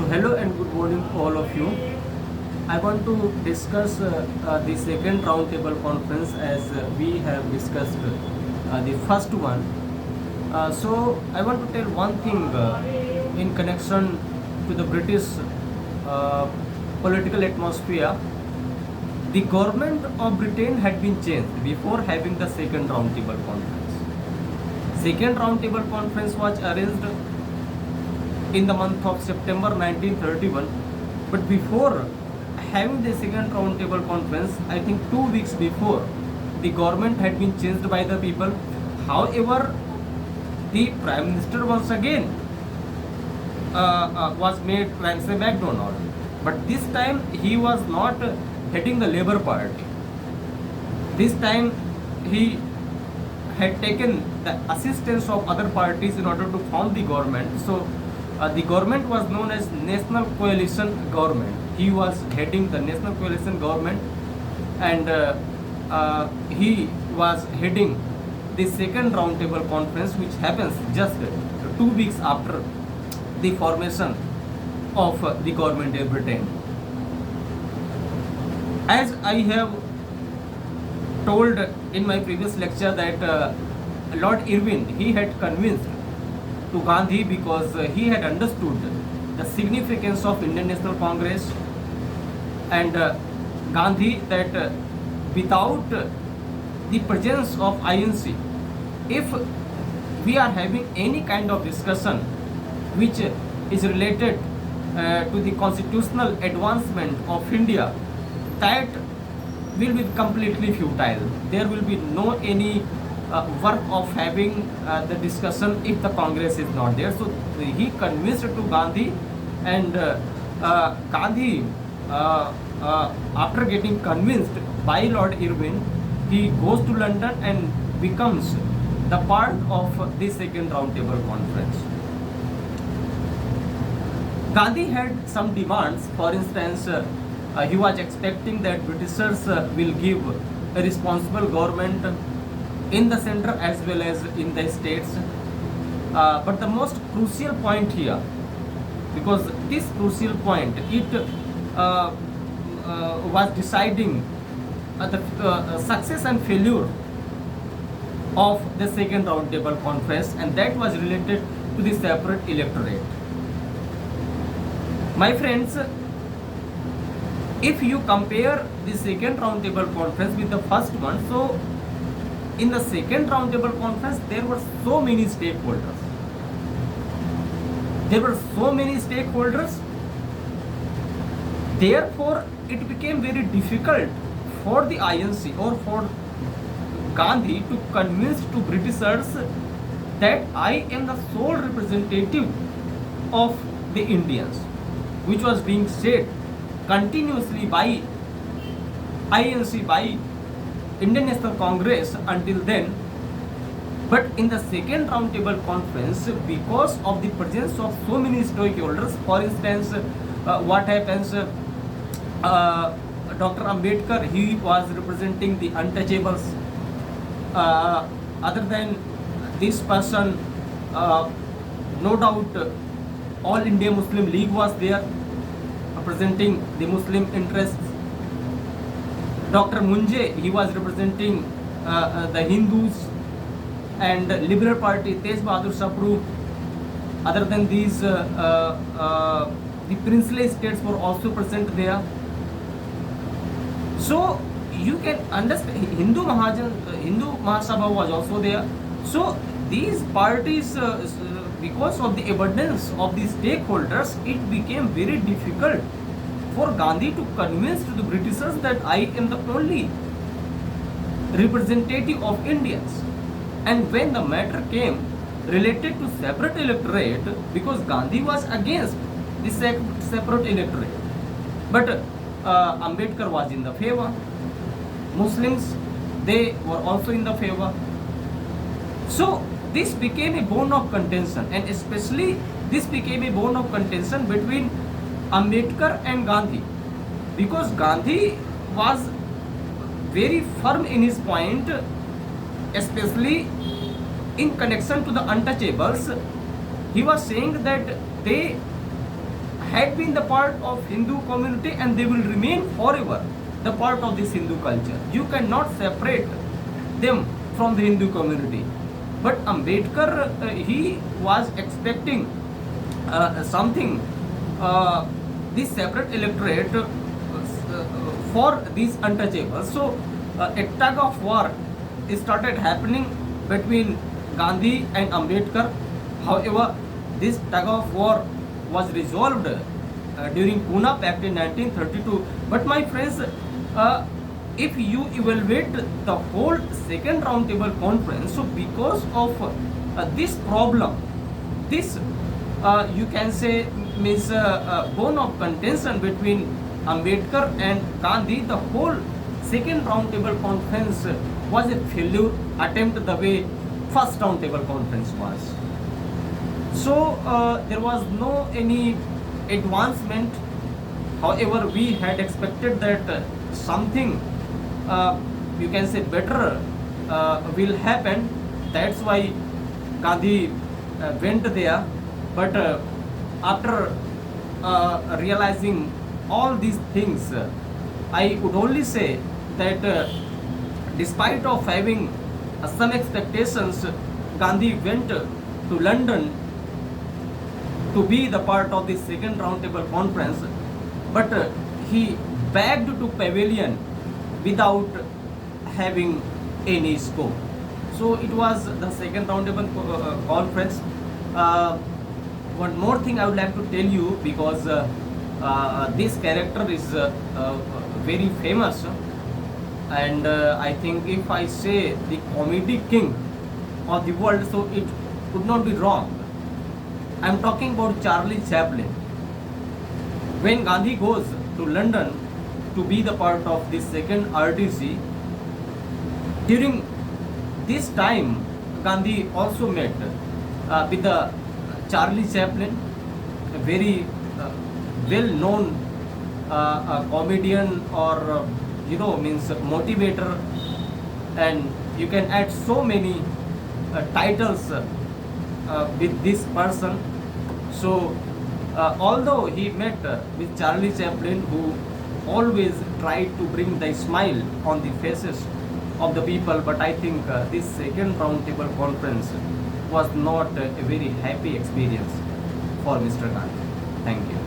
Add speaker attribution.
Speaker 1: So hello and good morning to all of you. I want to discuss the second roundtable conference as we have discussed the first one. So I want to tell one thing in connection to the British uh, political atmosphere. The government of Britain had been changed before having the second roundtable conference. Second roundtable conference was arranged in the month of September 1931, but before having the second roundtable conference, I think 2 weeks before, the government had been changed by the people. However, the Prime Minister once again was made Ramsay MacDonald, but this time he was not heading the Labour Party. This time he had taken the assistance of other parties in order to form the government. So the government was known as National Coalition Government. He was heading the National Coalition Government, and he was heading the second roundtable conference, which happens just 2 weeks after the formation of the government in Britain. As I have told in my previous lecture that Lord Irwin, he had convinced to Gandhi because he had understood the significance of Indian National Congress, and Gandhi that without the presence of INC, if we are having any kind of discussion which is related to the constitutional advancement of India, that will be completely futile. There will be no any work of having the discussion if the Congress is not there. So he convinced to Gandhi, and Gandhi, after getting convinced by Lord Irwin, he goes to London and becomes the part of the second roundtable conference. Gandhi had some demands. For instance, he was expecting that Britishers will give a responsible government in the center as well as in the states. But the most crucial point here, because this crucial point, it was deciding the success and failure of the second roundtable conference, and that was related to the separate electorate. My friends, if you compare the second roundtable conference with the first one, so in the second roundtable conference there were so many stakeholders. Therefore, it became very difficult for the INC or for Gandhi to convince to Britishers that I am the sole representative of the Indians, which was being said continuously by INC, by Indian National Congress until then. But in the second roundtable conference, because of the presence of so many stakeholders, for instance, what happens, Dr. Ambedkar, he was representing the untouchables. Other than this person, no doubt All India Muslim League was there, representing the Muslim interests. Dr. Munje, he was representing the Hindus, and Liberal Party, Tej Bahadur Sapru. Other than these, the princely states were also present there. So you can understand, Hindu Mahasabha was also there. So these parties, because of the abundance of the stakeholders, it became very difficult for Gandhi to convince the Britishers that I am the only representative of Indians. And when the matter came related to separate electorate, because Gandhi was against the separate electorate, but Ambedkar was in the favor. Muslims, they were also in the favor. So this became a bone of contention, and especially this became a bone of contention between Ambedkar and Gandhi, because Gandhi was very firm in his point, especially in connection to the untouchables. He was saying that they had been the part of Hindu community and they will remain forever the part of this Hindu culture. You cannot separate them from the Hindu community. But Ambedkar, he was expecting something, this separate electorate for these untouchables. So a tug of war started happening between Gandhi and Ambedkar. However, this tug of war was resolved during Pune Pact in 1932. But my friends, if you evaluate the whole second roundtable conference, so because of this problem, this you can say means bone of contention between Ambedkar and Gandhi, the whole second roundtable conference was a failure attempt the way first roundtable conference was. So there was no any advancement. However, we had expected that something you can say better will happen. That's why Gandhi went there. But after realizing all these things, I would only say that despite of having some expectations, Gandhi went to London to be the part of the second roundtable conference, but he begged to pavilion without having any scope. So it was the second roundtable conference. One more thing I would like to tell you, because this character is very famous, and I think if I say the comedy king of the world, so it would not be wrong. I am talking about Charlie Chaplin. When Gandhi goes to London to be the part of the second RTC, during this time Gandhi also met with the Charlie Chaplin, a very well-known comedian, or means motivator, and you can add so many titles with this person. So although he met with Charlie Chaplin, who always tried to bring the smile on the faces of the people, but I think this second roundtable conference was not a very happy experience for Mr. Gandhi. Thank you.